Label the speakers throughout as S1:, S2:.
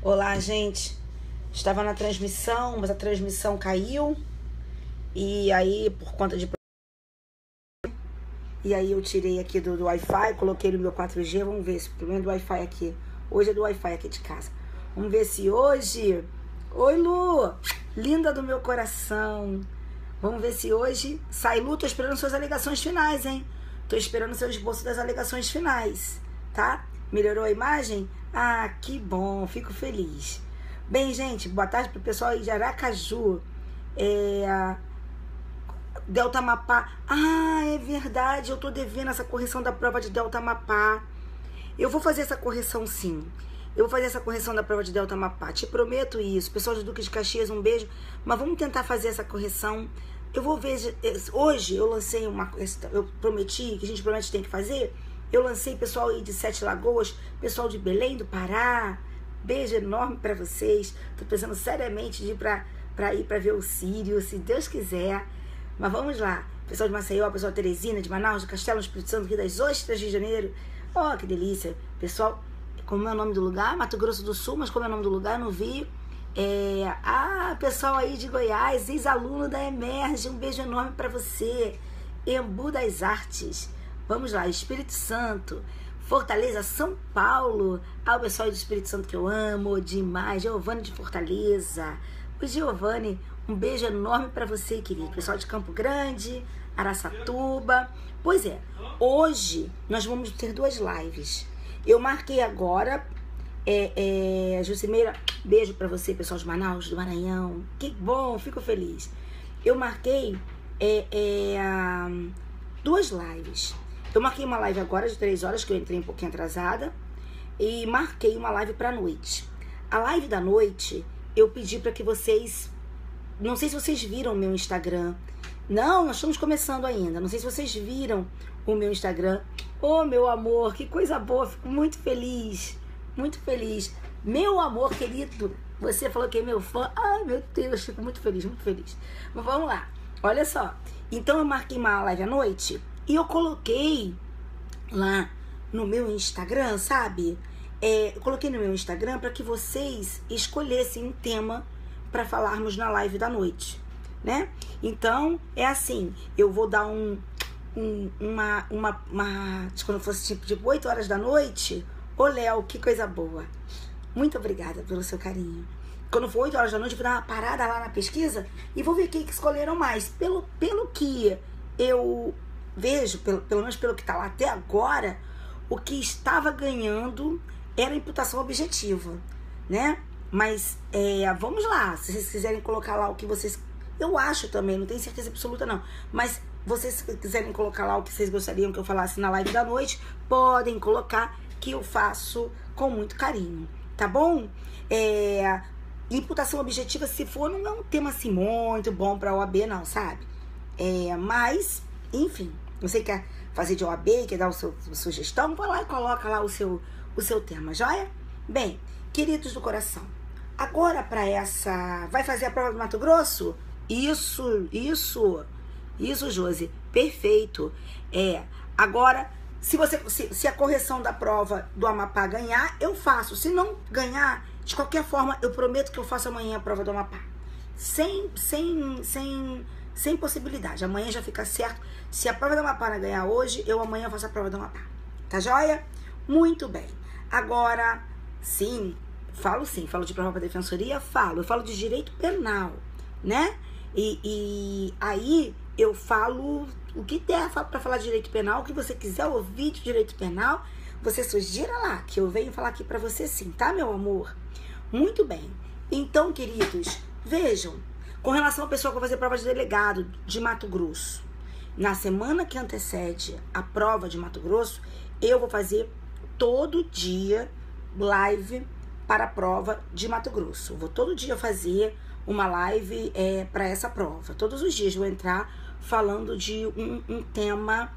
S1: Olá, gente. Estava na transmissão, mas a transmissão caiu. E aí, por conta de... E aí eu tirei aqui do Wi-Fi, coloquei no meu 4G. Vamos ver se o problema é do Wi-Fi aqui. Hoje é do Wi-Fi aqui de casa. Vamos ver se hoje... Oi, Lu! Linda do meu coração. Vamos ver se hoje... Sai, Lu, tô esperando suas alegações finais, hein? Tô esperando seu esboço das alegações finais, tá? Melhorou a imagem? Ah, que bom, fico feliz. Bem, gente, boa tarde pro pessoal aí de Aracaju. Delta Amapá. Ah, é verdade, eu tô devendo essa correção da prova de Delta Amapá. Eu vou fazer essa correção, sim. Eu vou fazer essa correção da prova de Delta Amapá. Te prometo isso. Pessoal de Duque de Caxias, um beijo. Mas vamos tentar fazer essa correção. Eu vou ver... Hoje eu lancei uma... Eu prometi, que a gente promete que tem que fazer... Eu lancei pessoal aí de Sete Lagoas, pessoal de Belém do Pará. Beijo enorme pra vocês. Tô pensando seriamente de ir pra ir pra ver o Sírio, se Deus quiser. Mas vamos lá. Pessoal de Maceió, pessoal de Teresina, de Manaus, de Castelo, Espírito Santo, Rio das Ostras, Rio de Janeiro. Oh, que delícia. Pessoal, como é o nome do lugar? Mato Grosso do Sul, mas como é o nome do lugar? Eu não vi. Pessoal aí de Goiás, ex-aluno da Emerge. Um beijo enorme pra você. Embu das Artes. Vamos lá, Espírito Santo, Fortaleza, São Paulo. O pessoal do Espírito Santo que eu amo demais. Giovane de Fortaleza. O Giovane, um beijo enorme para você, querido. Pessoal de Campo Grande, Araçatuba. Pois é, hoje nós vamos ter 2 lives. Eu marquei agora, Jucimeira, beijo para você, pessoal de Manaus, do Maranhão. Que bom, fico feliz. Eu marquei 2 lives. Eu marquei uma live agora de 3 horas, que eu entrei um pouquinho atrasada, e marquei uma live pra noite. A live da noite, eu pedi pra que vocês... Não sei se vocês viram o meu Instagram. Não, nós estamos começando ainda. Não sei se vocês viram o meu Instagram. Oh, meu amor, que coisa boa. Fico muito feliz. Muito feliz. Meu amor querido, você falou que é meu fã. Ai, meu Deus, fico muito feliz, muito feliz. Mas vamos lá. Olha só. Então, eu marquei uma live à noite... E eu coloquei lá no meu Instagram, sabe? Eu coloquei no meu Instagram para que vocês escolhessem um tema para falarmos na live da noite, né? Então, é assim, eu vou dar quando fosse tipo 8 horas da noite. Ô, Léo, que coisa boa. Muito obrigada pelo seu carinho. Quando for 8 horas da noite, eu vou dar uma parada lá na pesquisa e vou ver quem que escolheram mais. Pelo que eu... vejo, pelo menos pelo que tá lá até agora, o que estava ganhando era a imputação objetiva, né? Mas vamos lá, se vocês quiserem colocar lá o que vocês... Eu acho também, não tenho certeza absoluta não, mas vocês quiserem colocar lá o que vocês gostariam que eu falasse na live da noite, podem colocar, que eu faço com muito carinho, tá bom? Imputação objetiva, se for, não é um tema assim muito bom pra OAB não, sabe? Mas... Enfim, você quer fazer de OAB, quer dar a sua sugestão, vai lá e coloca lá o seu tema, joia? Bem, queridos do coração, agora para essa... Vai fazer a prova do Mato Grosso? Isso, Josi, perfeito. Agora, se a correção da prova do Amapá ganhar, eu faço. Se não ganhar, de qualquer forma, eu prometo que eu faço amanhã a prova do Amapá. Sem possibilidade, amanhã já fica certo. Se a prova do Amapá não ganhar hoje, eu amanhã faço a prova do Amapá. Tá joia? Muito bem. Agora, falo de prova pra defensoria, eu falo de direito penal, né? E aí eu falo o que der pra falar de direito penal, o que você quiser ouvir de direito penal, você sugira lá, que eu venho falar aqui pra você sim, tá, meu amor? Muito bem. Então, queridos, vejam, com relação à pessoa que vai fazer prova de delegado de Mato Grosso, na semana que antecede a prova de Mato Grosso, eu vou fazer todo dia live para a prova de Mato Grosso. Vou todo dia fazer uma live para essa prova. Todos os dias vou entrar falando de um tema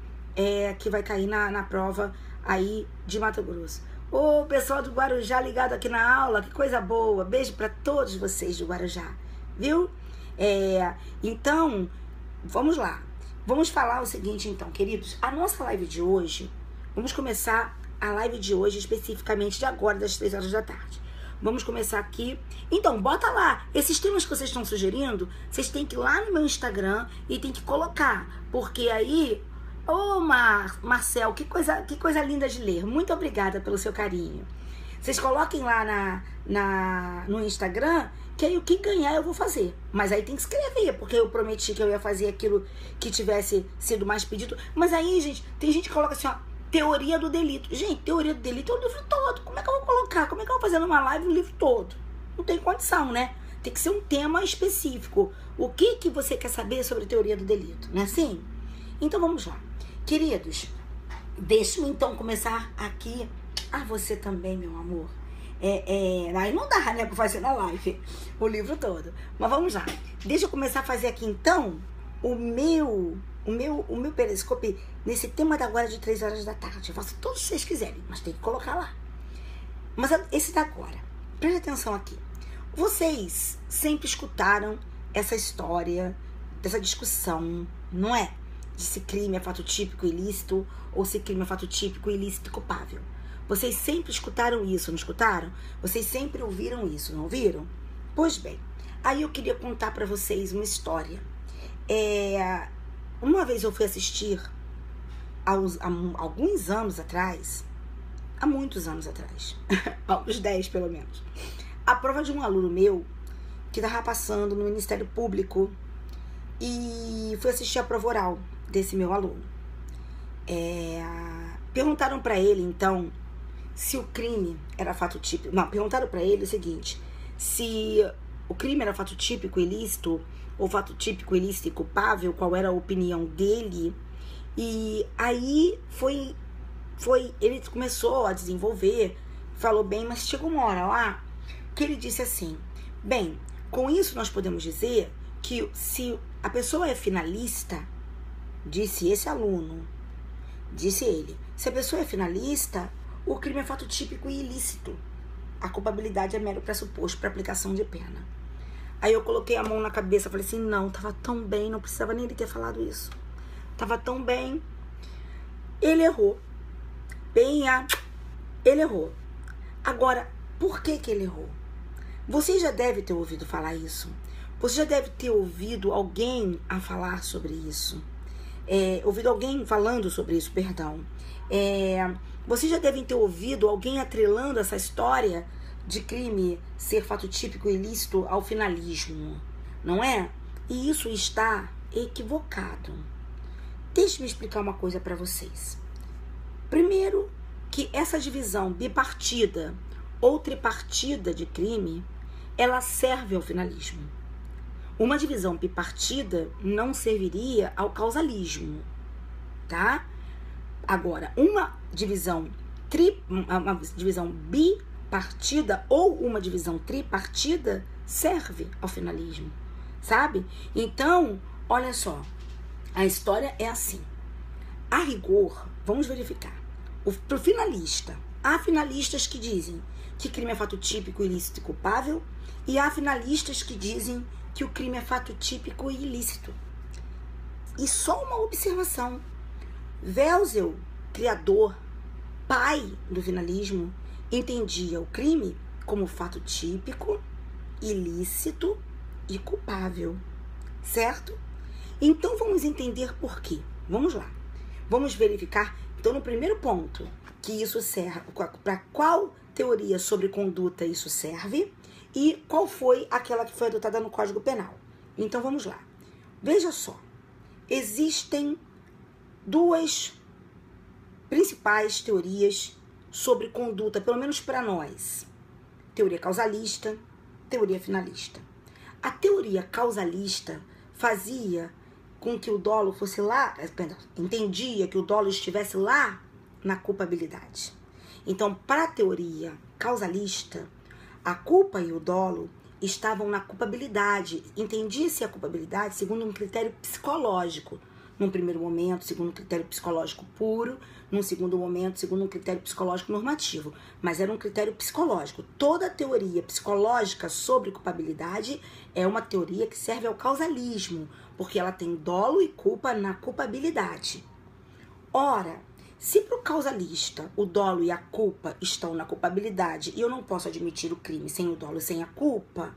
S1: que vai cair na prova aí de Mato Grosso. Ô, pessoal do Guarujá ligado aqui na aula, que coisa boa. Beijo para todos vocês do Guarujá, viu? Então, vamos lá. Vamos falar o seguinte, então, queridos. A nossa live de hoje, vamos começar a live de hoje, especificamente de agora, das 3 horas da tarde. Vamos começar aqui. Então, bota lá. Esses temas que vocês estão sugerindo, vocês têm que ir lá no meu Instagram e tem que colocar. Porque aí... Ô, Marcel, que coisa linda de ler. Muito obrigada pelo seu carinho. Vocês coloquem lá no Instagram, que aí o que ganhar eu vou fazer. Mas aí tem que escrever, porque eu prometi que eu ia fazer aquilo que tivesse sido mais pedido. Mas aí, gente, tem gente que coloca assim, ó, teoria do delito. Gente, teoria do delito é o livro todo. Como é que eu vou colocar? Como é que eu vou fazer numa live o livro todo? Não tem condição, né? Tem que ser um tema específico. O que você quer saber sobre teoria do delito? Não é assim? Então vamos lá. Queridos, deixa-me então começar aqui. Ah, você também, meu amor. Aí não dá, né, pra fazer na live o livro todo. Mas vamos lá. Deixa eu começar a fazer aqui então o meu periscope nesse tema da agora de 3 horas da tarde. Eu faço todos que vocês quiserem, mas tem que colocar lá. Mas esse da agora, preste atenção aqui. Vocês sempre escutaram essa história, dessa discussão, não é? De se crime é fato típico ilícito ou se crime é fato típico ilícito e culpável. Vocês sempre escutaram isso, não escutaram? Vocês sempre ouviram isso, não ouviram? Pois bem, aí eu queria contar pra vocês uma história. Uma vez eu fui assistir, há alguns anos atrás, há muitos anos atrás, há uns 10 pelo menos, a prova de um aluno meu que estava passando no Ministério Público e fui assistir a prova oral desse meu aluno. Perguntaram pra ele, então, se o crime era fato típico. Não, perguntaram pra ele o seguinte: se o crime era fato típico ilícito ou fato típico ilícito e culpável, qual era a opinião dele. E aí ele começou a desenvolver, falou bem, mas chegou uma hora lá que ele disse assim: bem, com isso nós podemos dizer que se a pessoa é finalista, disse esse aluno, disse ele, se a pessoa é finalista, o crime é fato típico e ilícito. A culpabilidade é mero pressuposto para aplicação de pena. Aí eu coloquei a mão na cabeça, falei assim, não, tava tão bem, não precisava nem ele ter falado isso. Tava tão bem. Ele errou. Ele errou. Agora, por que ele errou? Você já deve ter ouvido falar isso. Você já deve ter ouvido alguém a falar sobre isso. Ouvido alguém falando sobre isso, perdão. Vocês já devem ter ouvido alguém atrelando essa história de crime ser fato típico ilícito ao finalismo, não é? E isso está equivocado. Deixe-me explicar uma coisa para vocês. Primeiro, que essa divisão bipartida ou tripartida de crime, ela serve ao finalismo. Uma divisão bipartida não serviria ao causalismo, tá? Agora, uma divisão bipartida ou uma divisão tripartida serve ao finalismo, sabe? Então, olha só, a história é assim. A rigor, vamos verificar. Pro finalista, há finalistas que dizem que crime é fato típico, ilícito e culpável, e há finalistas que dizem que o crime é fato típico e ilícito. E só uma observação. Welsel, criador, pai do finalismo, entendia o crime como fato típico, ilícito e culpável. Certo? Então vamos entender por quê. Vamos lá. Vamos verificar, então, no primeiro ponto, que isso serve, para qual teoria sobre conduta isso serve e qual foi aquela que foi adotada no Código Penal. Então vamos lá. Veja só. Existem duas principais teorias sobre conduta, pelo menos para nós. Teoria causalista, teoria finalista. A teoria causalista fazia com que o dolo fosse lá, entendia que o dolo estivesse lá na culpabilidade. Então, para a teoria causalista, a culpa e o dolo estavam na culpabilidade. Entendia-se a culpabilidade segundo um critério psicológico. Num primeiro momento, segundo um critério psicológico puro, num segundo momento, segundo um critério psicológico normativo. Mas era um critério psicológico. Toda teoria psicológica sobre culpabilidade é uma teoria que serve ao causalismo, porque ela tem dolo e culpa na culpabilidade. Ora, Se para o causalista o dolo e a culpa estão na culpabilidade e eu não posso admitir o crime sem o dolo e sem a culpa,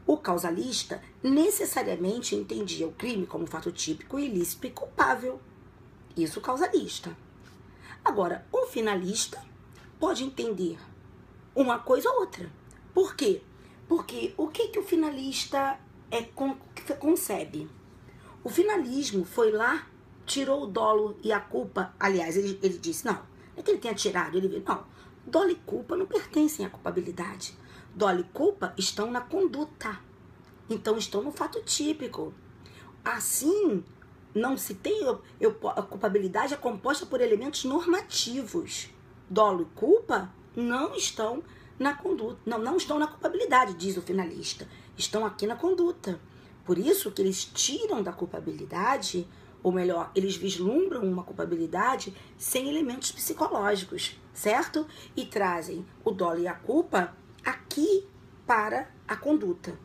S1: o causalista necessariamente entendia o crime como fato típico, ilícito e culpável. Isso o causalista. Agora, o finalista pode entender uma coisa ou outra. Por quê? Porque o que o finalista concebe? O finalismo foi lá, tirou o dolo e a culpa. Aliás, ele disse, não, não é que ele tenha tirado, ele viu, não, dolo e culpa não pertencem à culpabilidade. Dolo e culpa estão na conduta. Então, estão no fato típico. Assim, não se tem... a culpabilidade é composta por elementos normativos. Dolo e culpa não estão na conduta. Não estão na culpabilidade, diz o finalista. Estão aqui na conduta. Por isso que eles tiram da culpabilidade, ou melhor, eles vislumbram uma culpabilidade sem elementos psicológicos, certo? E trazem o dolo e a culpa aqui para a conduta.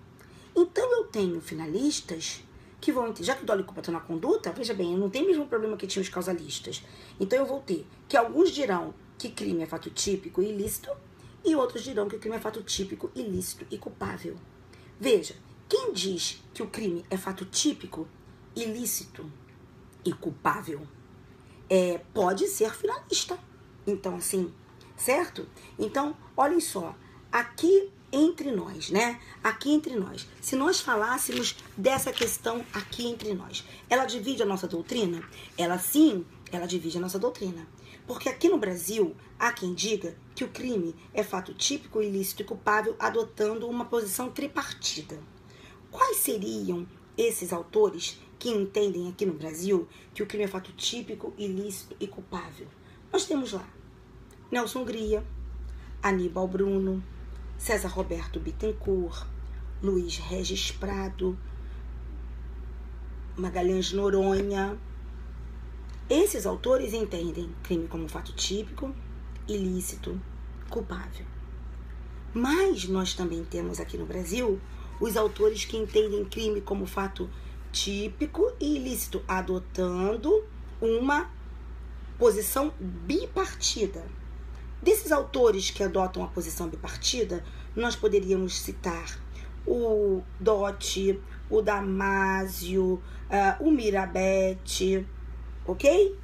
S1: Então eu tenho finalistas que vão entender, já que o dolo e culpa estão na conduta, veja bem, não tem o mesmo problema que tinha os causalistas. Então eu vou ter que alguns dirão que crime é fato típico e ilícito, e outros dirão que o crime é fato típico, ilícito e culpável. Veja, quem diz que o crime é fato típico, ilícito e culpável pode ser finalista. Então, assim, certo? Então, olhem só, aqui entre nós, né? Aqui entre nós. Se nós falássemos dessa questão aqui entre nós, ela divide a nossa doutrina? Ela sim, ela divide a nossa doutrina. Porque aqui no Brasil, há quem diga que o crime é fato típico, ilícito e culpável, adotando uma posição tripartida. Quais seriam esses autores que entendem aqui no Brasil que o crime é fato típico, ilícito e culpável? Nós temos lá Nelson Hungria, Aníbal Bruno, César Roberto Bittencourt, Luiz Regis Prado, Magalhães Noronha. Esses autores entendem crime como fato típico, ilícito, culpável. Mas nós também temos aqui no Brasil os autores que entendem crime como fato típico e ilícito, adotando uma posição bipartida. Desses autores que adotam a posição bipartida, nós poderíamos citar o Dotti, o Damásio, o Mirabete, ok?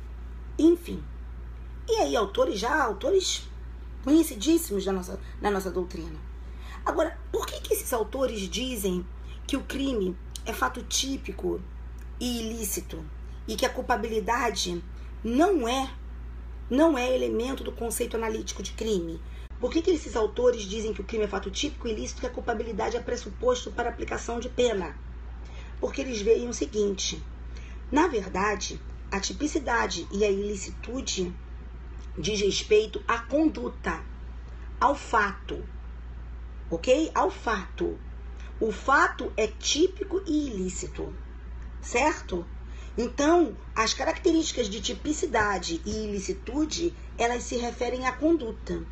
S1: Enfim. E aí, autores conhecidíssimos na nossa doutrina. Agora, por que esses autores dizem que o crime é fato típico e ilícito e que a culpabilidade não é elemento do conceito analítico de crime? Por que esses autores dizem que o crime é fato típico e ilícito e que a culpabilidade é pressuposto para aplicação de pena? Porque eles veem o seguinte: na verdade, a tipicidade e a ilicitude diz respeito à conduta, ao fato, ok? Ao fato. O fato é típico e ilícito, certo? Então, as características de tipicidade e ilicitude, elas se referem à conduta.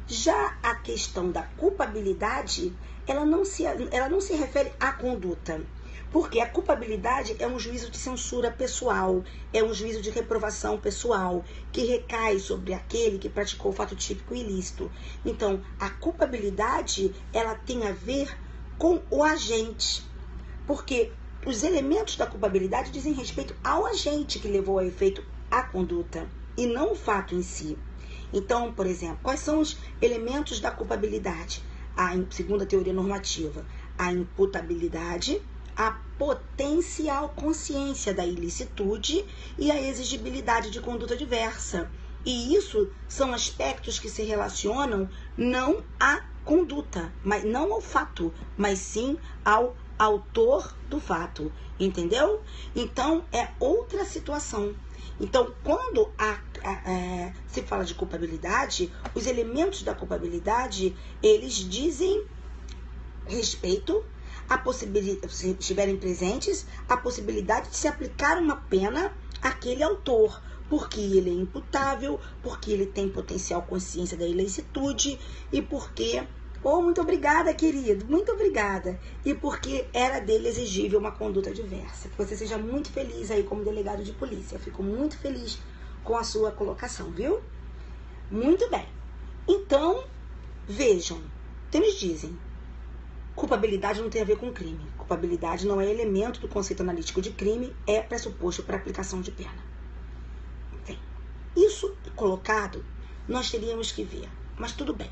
S1: Já a questão da culpabilidade, ela não se refere à conduta. Porque a culpabilidade é um juízo de censura pessoal, é um juízo de reprovação pessoal, que recai sobre aquele que praticou o fato típico e ilícito. Então, a culpabilidade, ela tem a ver com o agente. Porque os elementos da culpabilidade dizem respeito ao agente que levou a efeito a conduta, e não o fato em si. Então, por exemplo, quais são os elementos da culpabilidade? Segundo a teoria normativa, a imputabilidade, a potencial consciência da ilicitude e a exigibilidade de conduta diversa. E isso são aspectos que se relacionam não à conduta, não ao fato, mas sim ao autor do fato, entendeu? Então, é outra situação. Então, quando se fala de culpabilidade, os elementos da culpabilidade, eles dizem respeito à possibilidade, se estiverem presentes, a possibilidade de se aplicar uma pena àquele autor, porque ele é imputável, porque ele tem potencial consciência da ilicitude e porque... Oh, muito obrigada, querido, muito obrigada. E porque era dele exigível uma conduta diversa. Que você seja muito feliz aí como delegado de polícia. Eu fico muito feliz com a sua colocação, viu? Muito bem. Então, vejam, eles dizem, culpabilidade não tem a ver com crime. Culpabilidade não é elemento do conceito analítico de crime, é pressuposto para aplicação de pena. Bem, isso colocado, nós teríamos que ver, mas tudo bem.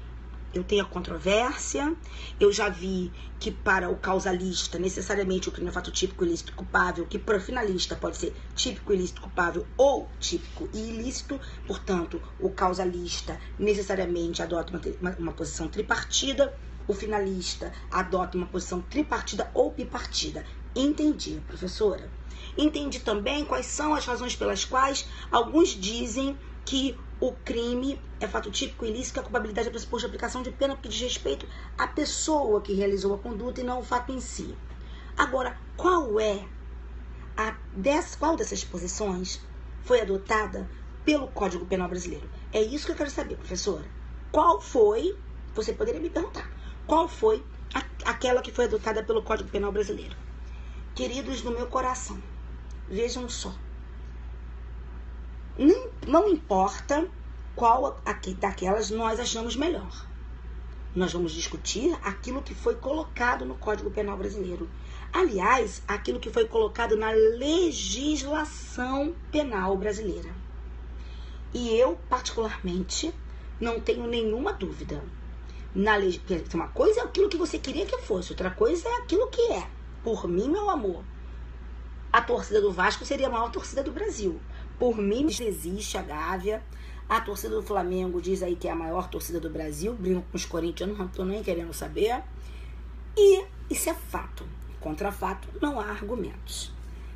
S1: Eu tenho a controvérsia, eu já vi que para o causalista, necessariamente o crime é fato típico, ilícito, culpável, que para o finalista pode ser típico, ilícito, culpável ou típico e ilícito, portanto, o causalista necessariamente adota uma posição tripartida, o finalista adota uma posição tripartida ou bipartida. Entendi, professora. Entendi também quais são as razões pelas quais alguns dizem que o crime é fato típico, ilícito, que a culpabilidade é pressuposto de aplicação de pena porque diz respeito à pessoa que realizou a conduta e não o fato em si. Agora, qual dessas posições foi adotada pelo Código Penal brasileiro? É isso que eu quero saber, professora. Qual foi, você poderia me perguntar, qual foi aquela que foi adotada pelo Código Penal brasileiro? Queridos do meu coração, vejam só. Não importa qual daquelas nós achamos melhor. Nós vamos discutir aquilo que foi colocado no Código Penal brasileiro. Aliás, aquilo que foi colocado na legislação penal brasileira. E eu, particularmente, não tenho nenhuma dúvida. Uma coisa é aquilo que você queria que fosse, outra coisa é aquilo que é. Por mim, meu amor, a torcida do Vasco seria a maior torcida do Brasil. Por mim, existe a Gávea. A torcida do Flamengo diz aí que é a maior torcida do Brasil. Brinco com os corintianos, não estou nem querendo saber. E isso é fato. Contra fato, não há argumentos.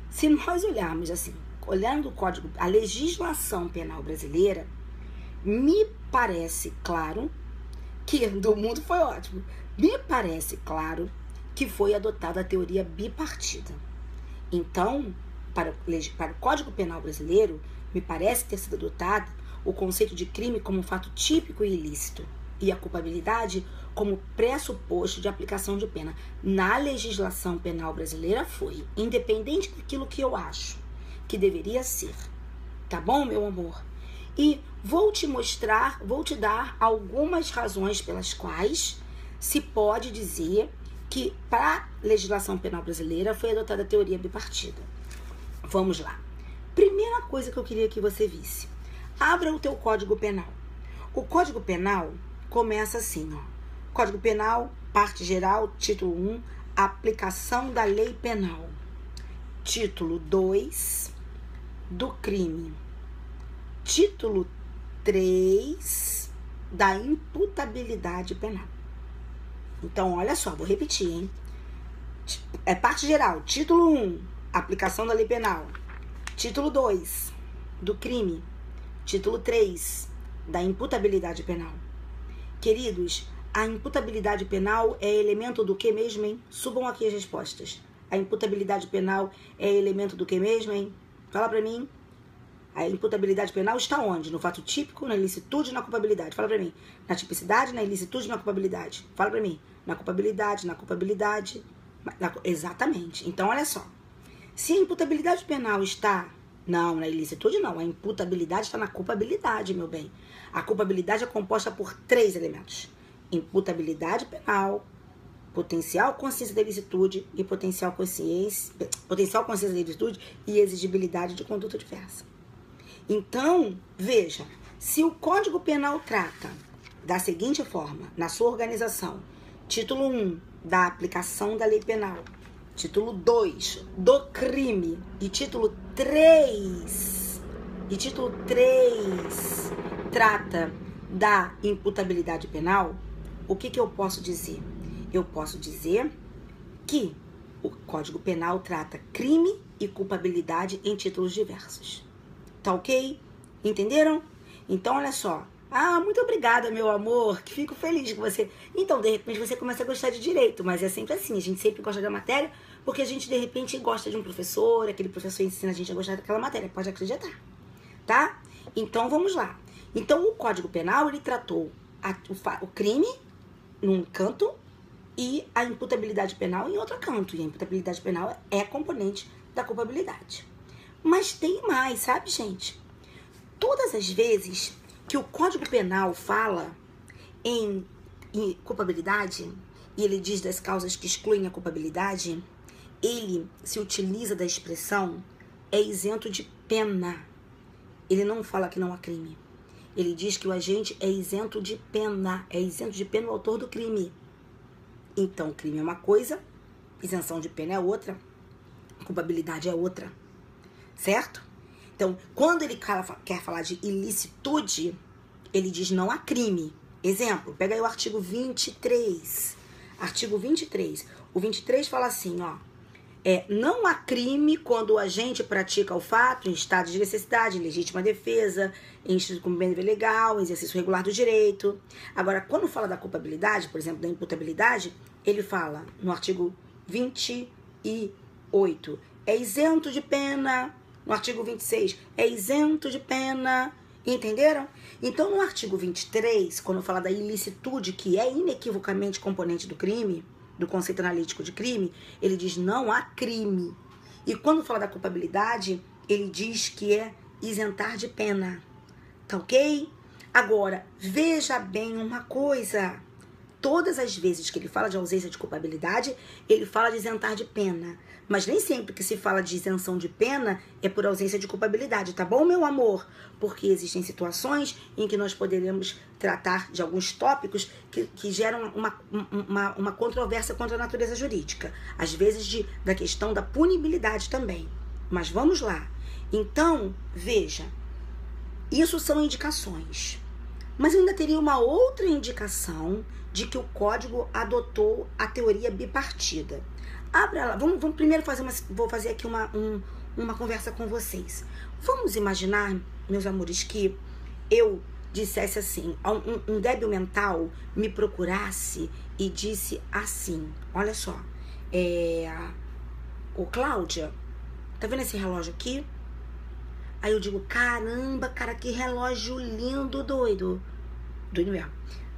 S1: Se nós olharmos assim, olhando o código, a legislação penal brasileira, me parece claro que, do mundo foi ótimo, me parece claro que foi adotada a teoria bipartida. Então, para o Código Penal brasileiro, me parece ter sido adotado o conceito de crime como um fato típico e ilícito e a culpabilidade como pressuposto de aplicação de pena. Na legislação penal brasileira foi, independente daquilo que eu acho que deveria ser. Tá bom, meu amor? E vou te dar algumas razões pelas quais se pode dizer que para a legislação penal brasileira foi adotada a teoria bipartida. Vamos lá. Primeira coisa que eu queria que você visse. Abra o teu Código Penal. O Código Penal começa assim, ó. Código Penal, parte geral, título 1, aplicação da lei penal. Título 2, do crime. Título 3, da imputabilidade penal. Então, olha só, vou repetir, hein? É parte geral, título 1, aplicação da lei penal. Título 2, do crime. Título 3, da imputabilidade penal. Queridos, a imputabilidade penal é elemento do que mesmo, hein? Subam aqui as respostas. A imputabilidade penal é elemento do que mesmo, hein? Fala pra mim. A imputabilidade penal está onde? No fato típico, na ilicitude e na culpabilidade. Fala pra mim. Na tipicidade, na ilicitude e na culpabilidade. Fala pra mim. Na culpabilidade, na culpabilidade. Exatamente. Então, olha só. Se a imputabilidade penal está... Não, na ilicitude não. A imputabilidade está na culpabilidade, meu bem. A culpabilidade é composta por 3 elementos. Imputabilidade penal, potencial consciência da ilicitude e potencial consciência da ilicitude e exigibilidade de conduta diversa. Então, veja, se o Código Penal trata da seguinte forma, na sua organização, título 1, da aplicação da lei penal, título 2, do crime, e título 3, trata da imputabilidade penal, o que eu posso dizer? Eu posso dizer que o Código Penal trata crime e culpabilidade em títulos diversos. Tá ok? Entenderam? Então, olha só. Ah, muito obrigada, meu amor, que fico feliz com você. Então, de repente, você começa a gostar de direito, mas é sempre assim, a gente sempre gosta da matéria, porque a gente, de repente, gosta de um professor, aquele professor ensina a gente a gostar daquela matéria, pode acreditar, tá? Então, vamos lá. Então, o Código Penal, ele tratou o crime num canto e a imputabilidade penal em outro canto, e a imputabilidade penal é componente da culpabilidade. Mas tem mais, sabe, gente? todas as vezes que o Código Penal fala em culpabilidade, e ele diz das causas que excluem a culpabilidade, ele se utiliza da expressão é isento de pena. Ele não fala que não há crime. Ele diz que o agente é isento de pena. É isento de pena o autor do crime. Então, crime é uma coisa, isenção de pena é outra, culpabilidade é outra. Certo? Então, quando ele quer falar de ilicitude, ele diz não há crime. Exemplo, pega aí o artigo 23. Artigo 23. O 23 fala assim, ó. Não há crime quando o agente pratica o fato em estado de necessidade, em legítima defesa, em cumprimento legal, em exercício regular do direito. Agora, quando fala da culpabilidade, por exemplo, da imputabilidade, ele fala no artigo 28, é isento de pena. No artigo 26, é isento de pena. Entenderam? Então, no artigo 23, quando fala da ilicitude, que é inequivocamente componente do crime, do conceito analítico de crime, ele diz não há crime. E quando fala da culpabilidade, ele diz que é isentar de pena. Tá ok? Agora, veja bem uma coisa. Todas as vezes que ele fala de ausência de culpabilidade, ele fala de isentar de pena. Mas nem sempre que se fala de isenção de pena é por ausência de culpabilidade, tá bom, meu amor? Porque existem situações em que nós poderemos tratar de alguns tópicos que geram uma controvérsia contra a natureza jurídica. Às vezes da questão da punibilidade também. Mas vamos lá. Então, veja, isso são indicações. Mas eu ainda teria uma outra indicação de que o código adotou a teoria bipartida. Abra lá, vamos primeiro vou fazer aqui uma conversa com vocês. Vamos imaginar, meus amores, que eu dissesse assim, um débil mental me procurasse e disse assim, olha só, ô Cláudia, tá vendo esse relógio aqui? Aí eu digo, caramba, cara, que relógio lindo, doido. Doido mesmo.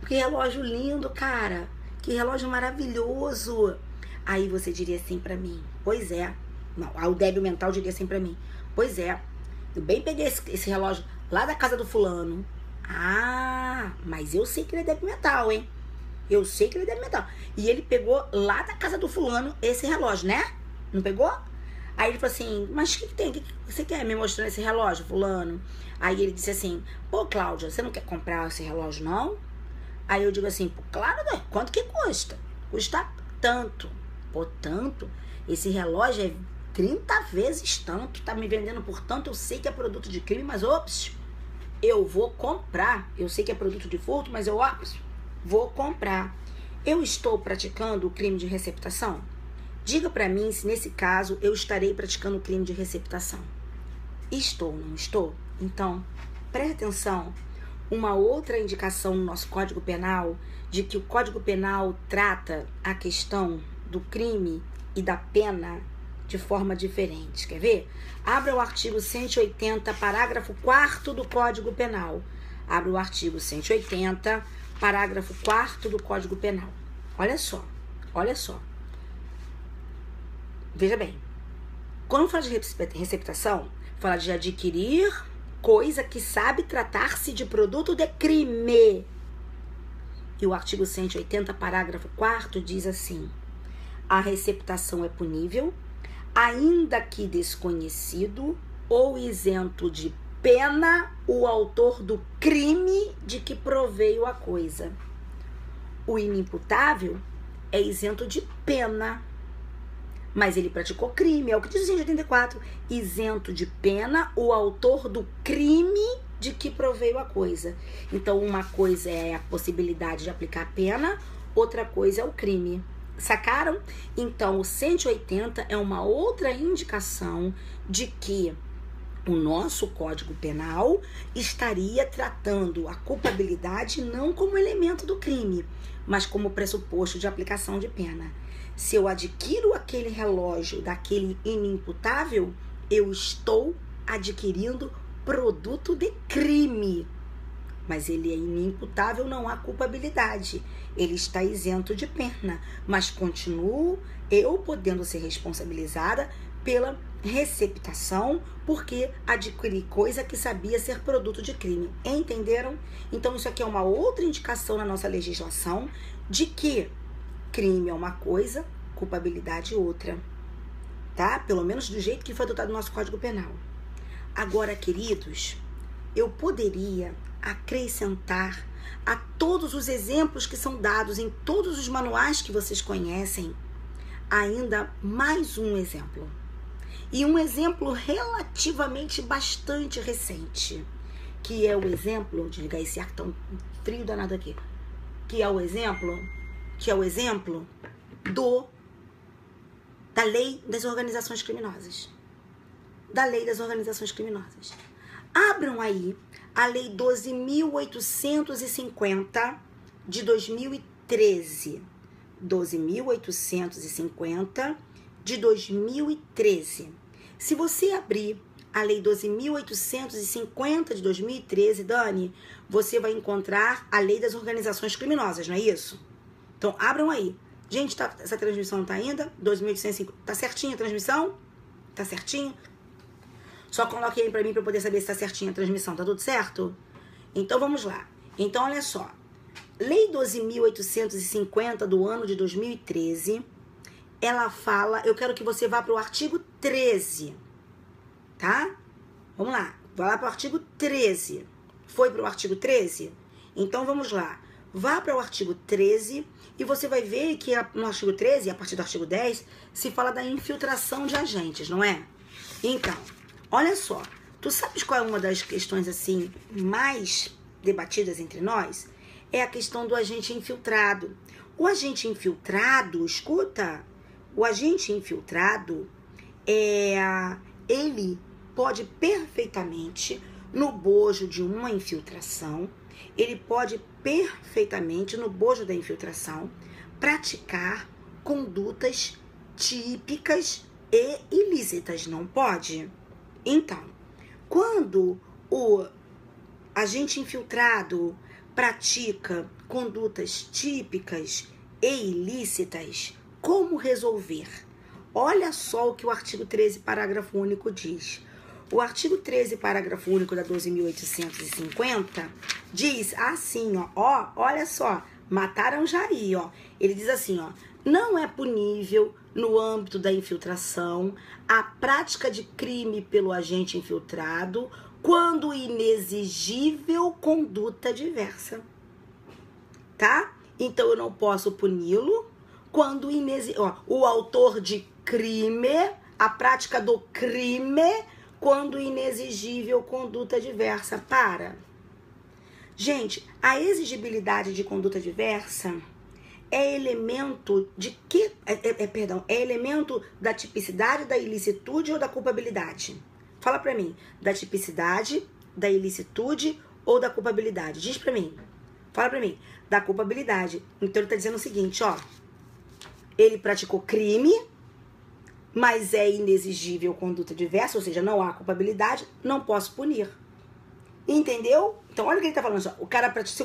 S1: Que relógio lindo, cara. Que relógio maravilhoso. Aí você diria assim pra mim, pois é. Não, o débil mental diria assim pra mim, pois é. Eu bem peguei esse relógio lá da casa do fulano. Ah, mas eu sei que ele é débil mental, hein? Eu sei que ele é débil mental. E ele pegou lá da casa do fulano esse relógio, né? Não pegou? Aí ele falou assim, mas o que tem? O que você quer me mostrando esse relógio, fulano? Aí ele disse assim, pô, Cláudia, você não quer comprar esse relógio, não? Aí eu digo assim, pô, claro, né? Quanto que custa? Custa tanto. Pô, tanto? Esse relógio é 30 vezes tanto. Tá me vendendo por tanto, eu sei que é produto de crime, mas ops, eu vou comprar. Eu sei que é produto de furto, mas eu vou comprar. Eu estou praticando o crime de receptação? Diga pra mim se nesse caso eu estarei praticando o crime de receptação. Estou, não estou? Então, preste atenção. Uma outra indicação no nosso Código Penal de que o Código Penal trata a questão do crime e da pena de forma diferente. Quer ver? Abra o artigo 180, parágrafo 4º do Código Penal. Abra o artigo 180, parágrafo 4º do Código Penal. Olha só, olha só. Veja bem, quando fala de receptação, fala de adquirir coisa que sabe tratar-se de produto de crime. E o artigo 180, parágrafo 4º, diz assim, a receptação é punível, ainda que desconhecido ou isento de pena o autor do crime de que proveio a coisa. O inimputável é isento de pena, mas ele praticou crime, é o que diz o 184, isento de pena o autor do crime de que proveio a coisa. Então, uma coisa é a possibilidade de aplicar a pena, outra coisa é o crime. Sacaram? Então, o 180 é uma outra indicação de que o nosso Código Penal estaria tratando a culpabilidade não como elemento do crime, mas como pressuposto de aplicação de pena. Se eu adquiro aquele relógio daquele inimputável, eu estou adquirindo produto de crime. Mas ele é inimputável, não há culpabilidade. Ele está isento de pena, mas continuo eu podendo ser responsabilizada pela receptação, porque adquiri coisa que sabia ser produto de crime. Entenderam? Então isso aqui é uma outra indicação na nossa legislação de que crime é uma coisa, culpabilidade outra. Tá? Pelo menos do jeito que foi adotado no nosso Código Penal. Agora, queridos, eu poderia acrescentar a todos os exemplos que são dados em todos os manuais que vocês conhecem, ainda mais um exemplo. E um exemplo relativamente bastante recente, que é o exemplo, desligar esse ar tão frio danado aqui, que é o exemplo da lei das organizações criminosas. Da lei das organizações criminosas. Abram aí a lei 12.850 de 2013. 12.850 de 2013. Se você abrir a lei 12.850 de 2013, Dani, você vai encontrar a lei das organizações criminosas, não é isso? Então, abram aí. Gente, essa transmissão não tá ainda? 2.850. Tá certinha a transmissão? Tá certinho? Só coloque aí pra mim pra eu poder saber se tá certinha a transmissão. Tá tudo certo? Então, vamos lá. Então, olha só. Lei 12.850 do ano de 2013, ela fala... Eu quero que você vá pro artigo 13. Tá? Vamos lá. Vai lá pro artigo 13. Foi pro artigo 13? Então, vamos lá. Vá para o artigo 13 e você vai ver que no artigo 13, a partir do artigo 10, se fala da infiltração de agentes, não é? Então, olha só. Tu sabes qual é uma das questões, assim, mais debatidas entre nós? É a questão do agente infiltrado. O agente infiltrado, escuta, o agente infiltrado, ele pode perfeitamente, no bojo de uma infiltração, ele pode perfeitamente, no bojo da infiltração, praticar condutas típicas e ilícitas, não pode? Então, quando o agente infiltrado pratica condutas típicas e ilícitas, como resolver? Olha só o que o artigo 13, parágrafo único diz. O artigo 13, parágrafo único da 12.850 diz assim, olha só, mataram Jair, Ele diz assim, não é punível no âmbito da infiltração a prática de crime pelo agente infiltrado quando inexigível conduta diversa. Tá? Então eu não posso puni-lo quando o autor de crime, a prática do crime, quando inexigível conduta diversa. Gente, a exigibilidade de conduta diversa é elemento de que... é elemento da tipicidade, da ilicitude ou da culpabilidade? Fala pra mim. Da tipicidade, da ilicitude ou da culpabilidade? Diz pra mim. Fala pra mim. Da culpabilidade. Então ele tá dizendo o seguinte, ele praticou crime, mas é inexigível conduta diversa, ou seja, não há culpabilidade, não posso punir. Entendeu? Então, olha o que ele tá falando.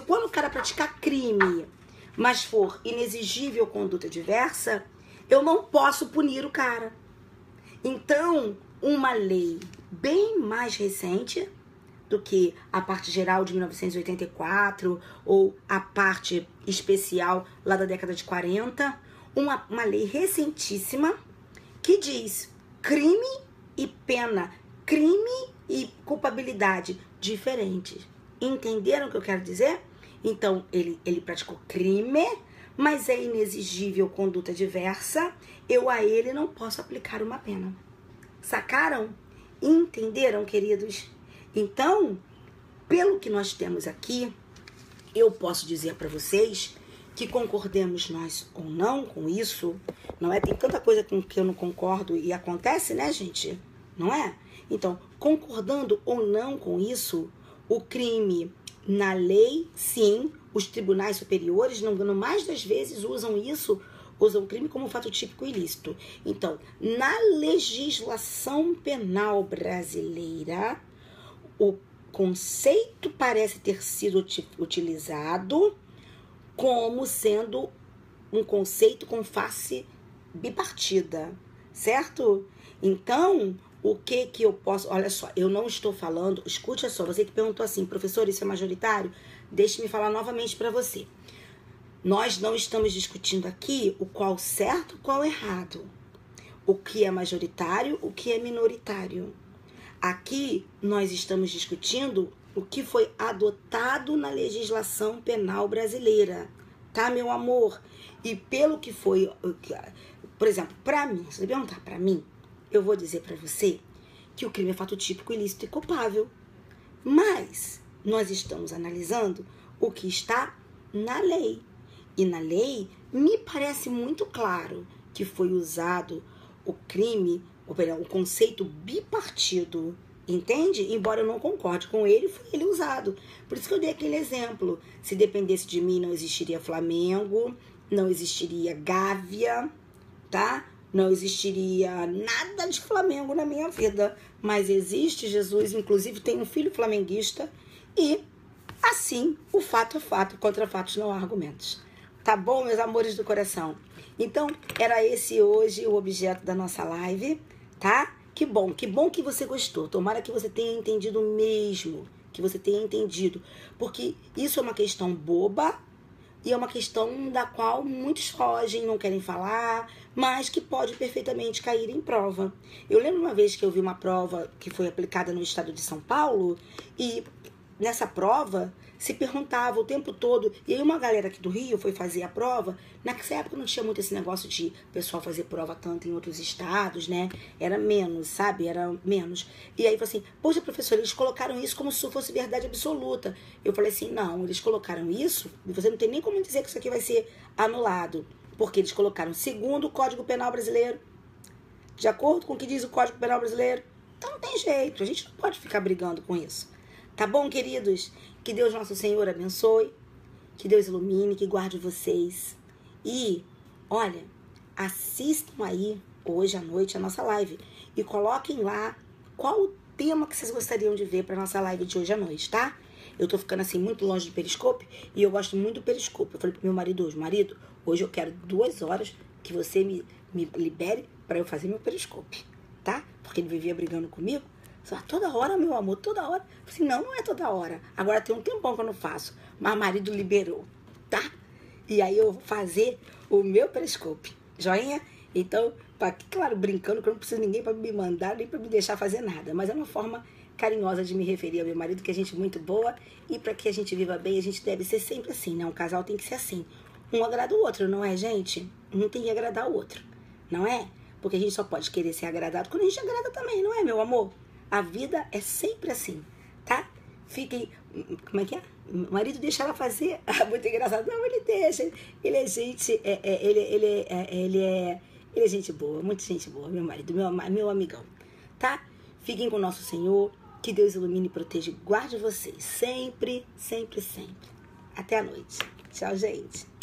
S1: Quando o cara praticar crime, mas for inexigível conduta diversa, eu não posso punir o cara. Então, uma lei bem mais recente do que a parte geral de 1984 ou a parte especial lá da década de 40, uma lei recentíssima que diz crime e pena, crime e culpabilidade diferentes. Entenderam o que eu quero dizer? Então, ele praticou crime, mas é inexigível conduta diversa, eu a ele não posso aplicar uma pena. Sacaram? Entenderam, queridos? Então, pelo que nós temos aqui, eu posso dizer para vocês que concordemos nós ou não com isso, não é? Tem tanta coisa com que eu não concordo e acontece, né, gente? Não é? Então, concordando ou não com isso, o crime na lei, sim, os tribunais superiores, no mais das vezes, usam o crime como fato típico ilícito. Então, na legislação penal brasileira, o conceito parece ter sido utilizado como sendo um conceito com face bipartida, certo? Então, o que eu posso... Olha só, eu não estou falando... Escute só, você que perguntou assim, professor, isso é majoritário? Deixe-me falar novamente para você. Nós não estamos discutindo aqui o qual certo, qual errado. O que é majoritário, o que é minoritário. Aqui, nós estamos discutindo o que foi adotado na legislação penal brasileira. Tá, meu amor? E pelo que foi... Por exemplo, para mim, se você perguntar para mim, eu vou dizer para você que o crime é fato típico, ilícito e culpável. Mas nós estamos analisando o que está na lei. E na lei, me parece muito claro que foi usado o crime, o conceito bipartido, entende? Embora eu não concorde com ele, foi ele usado. Por isso que eu dei aquele exemplo. Se dependesse de mim, não existiria Flamengo, não existiria Gávea, tá? Não existiria nada de Flamengo na minha vida. Mas existe Jesus, inclusive tem um filho flamenguista. E, assim, o fato é fato, contra fatos não há argumentos. Tá bom, meus amores do coração? Então, era esse hoje o objeto da nossa live, tá? Que bom que você gostou. Tomara que você tenha entendido mesmo, que você tenha entendido. Porque isso é uma questão boba e é uma questão da qual muitos fogem, não querem falar, mas que pode perfeitamente cair em prova. Eu lembro uma vez que eu vi uma prova que foi aplicada no estado de São Paulo e nessa prova se perguntava o tempo todo, e aí uma galera aqui do Rio foi fazer a prova. Nessa época não tinha muito esse negócio de pessoal fazer prova tanto em outros estados, né? Era menos, sabe? Era menos. E aí falou assim, poxa, professor, eles colocaram isso como se fosse verdade absoluta. Eu falei assim, não, eles colocaram isso, e você não tem nem como dizer que isso aqui vai ser anulado, porque eles colocaram segundo o Código Penal Brasileiro, de acordo com o que diz o Código Penal Brasileiro. Então não tem jeito, a gente não pode ficar brigando com isso. Tá bom, queridos? Que Deus nosso Senhor abençoe, que Deus ilumine, que guarde vocês. E, olha, assistam aí, hoje à noite, a nossa live. E coloquem lá qual o tema que vocês gostariam de ver para nossa live de hoje à noite, tá? Eu tô ficando assim muito longe do Periscope e eu gosto muito do Periscope. Eu falei pro meu marido hoje, marido, hoje eu quero 2 horas que você me libere para eu fazer meu Periscope, tá? Porque ele vivia brigando comigo. Toda hora, meu amor, toda hora. Eu falei assim, não é toda hora. Agora tem um tempão que eu não faço. Mas o marido liberou, tá? E aí eu vou fazer o meu Periscope. Joinha? Então, claro, brincando, que eu não preciso de ninguém para me mandar, nem para me deixar fazer nada. Mas é uma forma carinhosa de me referir ao meu marido, que é gente muito boa. E para que a gente viva bem, a gente deve ser sempre assim, né? Um casal tem que ser assim. Um agrada o outro, não é, gente? Um tem que agradar o outro, não é? Porque a gente só pode querer ser agradado quando a gente agrada também, não é, meu amor? A vida é sempre assim, tá? Fiquem... Como é que é? O marido deixa ela fazer. Muito engraçado. Não, ele deixa. Ele é gente... Ele é gente boa. Muito gente boa, meu marido. Meu amigão. Tá? Fiquem com o nosso Senhor. Que Deus ilumine, proteja e guarde vocês. Sempre, sempre, sempre. Até a noite. Tchau, gente.